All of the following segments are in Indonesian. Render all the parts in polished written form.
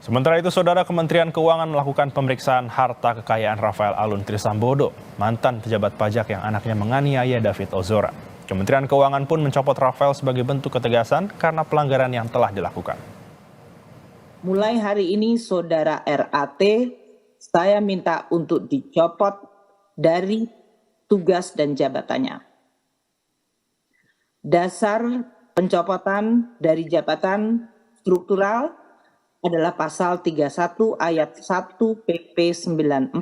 Sementara itu, Saudara, Kementerian Keuangan melakukan pemeriksaan harta kekayaan Rafael Alun Trisambodo, mantan pejabat pajak yang anaknya menganiaya David Ozora. Kementerian Keuangan pun mencopot Rafael sebagai bentuk ketegasan karena pelanggaran yang telah dilakukan. Mulai hari ini, Saudara RAT, saya minta untuk dicopot dari tugas dan jabatannya. Dasar pencopotan dari jabatan struktural adalah pasal 31 ayat 1 PP 94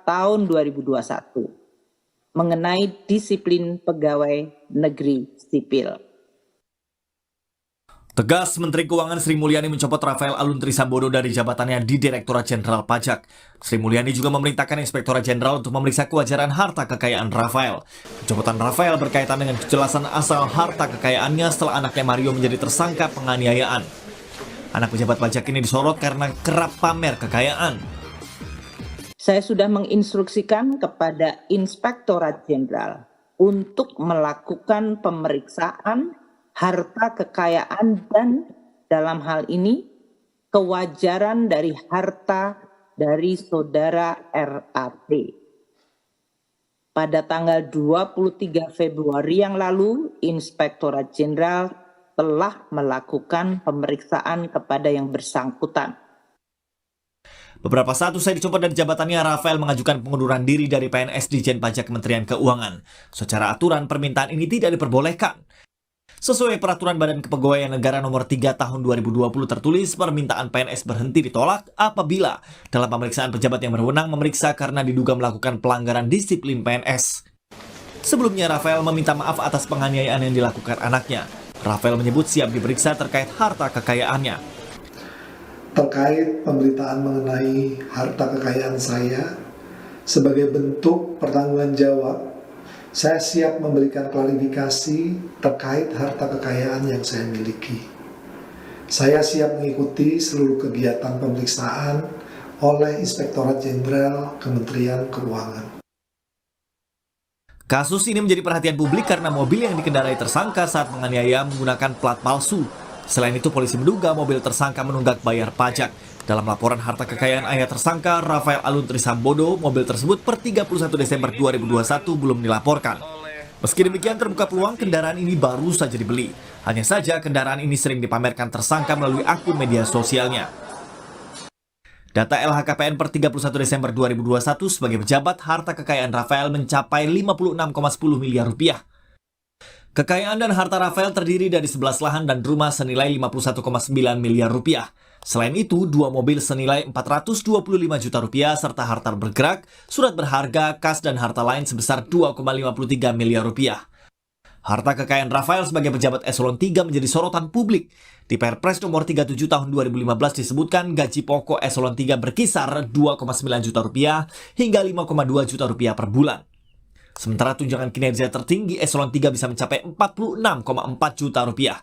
tahun 2021 mengenai disiplin pegawai negeri sipil. Tegas, Menteri Keuangan Sri Mulyani mencopot Rafael Alun Trisambodo dari jabatannya di Direktorat Jenderal Pajak. Sri Mulyani juga memerintahkan Inspektorat Jenderal untuk memeriksa kewajaran harta kekayaan Rafael. Pencopotan Rafael berkaitan dengan kejelasan asal harta kekayaannya setelah anaknya Mario menjadi tersangka penganiayaan. Anak pejabat pajak ini disorot karena kerap pamer kekayaan. Saya sudah menginstruksikan kepada Inspektorat Jenderal untuk melakukan pemeriksaan harta kekayaan dan dalam hal ini kewajaran dari harta dari Saudara RAT. Pada tanggal 23 Februari yang lalu, Inspektorat Jenderal telah melakukan pemeriksaan kepada yang bersangkutan. Beberapa saat usai dicopot dari jabatannya, Rafael mengajukan pengunduran diri dari PNS Ditjen Pajak Kementerian Keuangan. Secara aturan, permintaan ini tidak diperbolehkan. Sesuai Peraturan Badan Kepegawaian Negara Nomor 3 Tahun 2020 tertulis, permintaan PNS berhenti ditolak apabila dalam pemeriksaan pejabat yang berwenang memeriksa karena diduga melakukan pelanggaran disiplin PNS. Sebelumnya, Rafael meminta maaf atas penganiayaan yang dilakukan anaknya. Rafael menyebut siap diperiksa terkait harta kekayaannya. Terkait pemberitaan mengenai harta kekayaan saya, sebagai bentuk pertanggungan jawab, saya siap memberikan klarifikasi terkait harta kekayaan yang saya miliki. Saya siap mengikuti seluruh kegiatan pemeriksaan oleh Inspektorat Jenderal Kementerian Keuangan. Kasus ini menjadi perhatian publik karena mobil yang dikendarai tersangka saat menganiaya menggunakan plat palsu. Selain itu, polisi menduga mobil tersangka menunggak bayar pajak. Dalam laporan harta kekayaan ayah tersangka, Rafael Alun Trisambodo, mobil tersebut per 31 Desember 2021 belum dilaporkan. Meski demikian, terbuka peluang kendaraan ini baru saja dibeli. Hanya saja kendaraan ini sering dipamerkan tersangka melalui akun media sosialnya. Data LHKPN per 31 Desember 2021 sebagai pejabat, harta kekayaan Rafael mencapai 56,10 miliar rupiah. Kekayaan dan harta Rafael terdiri dari 11 lahan dan rumah senilai 51,9 miliar rupiah. Selain itu, 2 mobil senilai 425 juta rupiah serta harta bergerak, surat berharga, kas dan harta lain sebesar 2,53 miliar rupiah. Harta kekayaan Rafael sebagai pejabat eselon 3 menjadi sorotan publik. Di Perpres nomor 37 tahun 2015 disebutkan gaji pokok eselon 3 berkisar 2,9 juta rupiah hingga 5,2 juta rupiah per bulan. Sementara tunjangan kinerja tertinggi eselon 3 bisa mencapai 46,4 juta rupiah.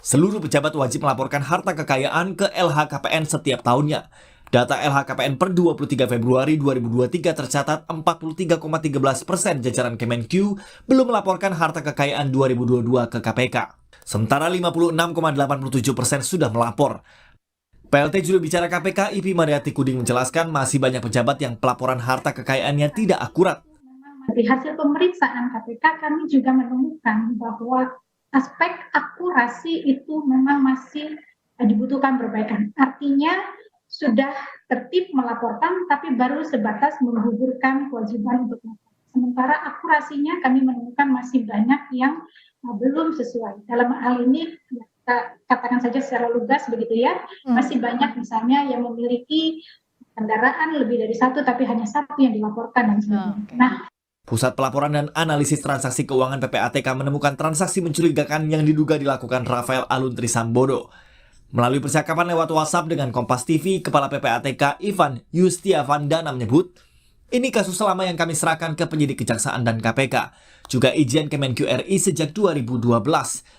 Seluruh pejabat wajib melaporkan harta kekayaan ke LHKPN setiap tahunnya. Data LHKPN per 23 Februari 2023 tercatat 43,13% jajaran Kemenq belum melaporkan harta kekayaan 2022 ke KPK. Sementara 56,87% sudah melapor. PLT juru bicara KPK Ipi Mariati Kuding menjelaskan masih banyak pejabat yang pelaporan harta kekayaannya tidak akurat. Di hasil pemeriksaan KPK kami juga menemukan bahwa aspek akurasi itu memang masih dibutuhkan perbaikan. Artinya sudah tertib melaporkan, tapi baru sebatas menggugurkan kewajiban untuk melaporkan. Sementara akurasinya kami menemukan masih banyak yang belum sesuai. Dalam hal ini, kita katakan saja secara lugas begitu ya, masih banyak misalnya yang memiliki kendaraan lebih dari satu, tapi hanya satu yang dilaporkan dan sebagainya. Nah, Pusat Pelaporan dan Analisis Transaksi Keuangan PPATK menemukan transaksi mencurigakan yang diduga dilakukan Rafael Alun Trisambodo. Melalui percakapan lewat WhatsApp dengan Kompas TV, Kepala PPATK Ivan Yustiavandana menyebut, ini kasus lama yang kami serahkan ke penyidik Kejaksaan dan KPK. Juga izin Kemenq RI sejak 2012.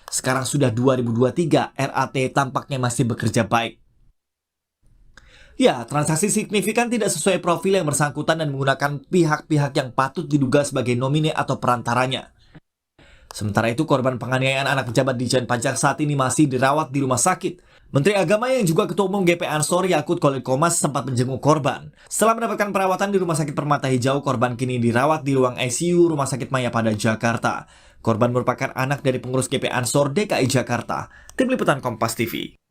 Sekarang sudah 2023, RAT tampaknya masih bekerja baik. Ya, transaksi signifikan tidak sesuai profil yang bersangkutan dan menggunakan pihak-pihak yang patut diduga sebagai nomine atau perantaranya. Sementara itu, korban penganiayaan anak pejabat Ditjen Pajak saat ini masih dirawat di rumah sakit. Menteri Agama yang juga Ketua Umum GP Ansor Yakut Khalil Qomas sempat menjenguk korban. Setelah mendapatkan perawatan di Rumah Sakit Permata Hijau, korban kini dirawat di ruang ICU Rumah Sakit Mayapada, Jakarta. Korban merupakan anak dari pengurus GP Ansor DKI Jakarta. Tim Liputan Kompas TV.